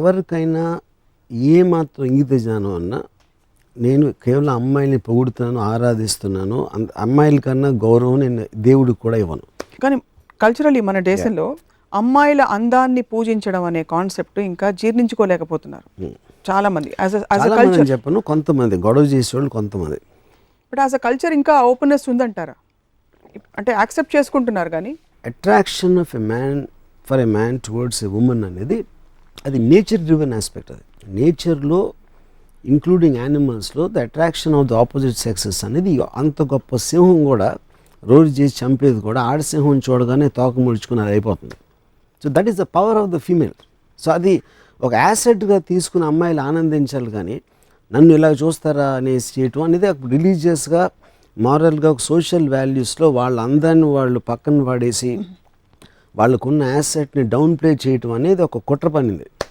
ఎవరికైనా ఏమాత్రం ఇంగిత జ్ఞానం అన్నా నేను కేవలం అమ్మాయిని పొగుడుతున్నాను, ఆరాధిస్తున్నాను, అమ్మాయిల కన్నా గౌరవం నేను దేవుడికి కూడా ఇవ్వను. కానీ కల్చరల్లీ మన దేశంలో అమ్మాయిల అందాన్ని పూజించడం అనే కాన్సెప్ట్ ఇంకా జీర్ణించుకోలేకపోతున్నారు చాలామంది. చెప్పను, కొంతమంది గొడవ చేసేవాళ్ళు కొంతమంది. బట్ యాజ్ అ కల్చర్ ఇంకా ఓపెన్నెస్ ఉందంటారా? అంటే యాక్సెప్ట్ చేసుకుంటున్నారు కానీ attraction of a man for a man towards a women అనేది అది నేచర్ డ్రివెన్ ఆస్పెక్ట్. అది నేచర్లో ఇంక్లూడింగ్ యానిమల్స్లో the attraction of the opposite sexes అనేది అంత గొప్ప సింహం కూడా రోజు చేసి చంపేది కూడా ఆడసింహం చూడగానే తోక ముడుచుకుని అది అయిపోతుంది. So that is the power of the female. So అది ఒక యాసెట్గా తీసుకుని అమ్మాయిలు ఆనందించాలి, కానీ నన్ను ఇలా చూస్తారా అనేసి చేయటం అనేది రిలీజియస్గా మారల్గా ఒక సోషల్ వాల్యూస్లో వాళ్ళ అందాన్ని వాళ్ళు పక్కన పడేసి వాళ్ళకున్న యాసెట్ని డౌన్ ప్లే చేయటం అనేది ఒక కుట్ర పనింది.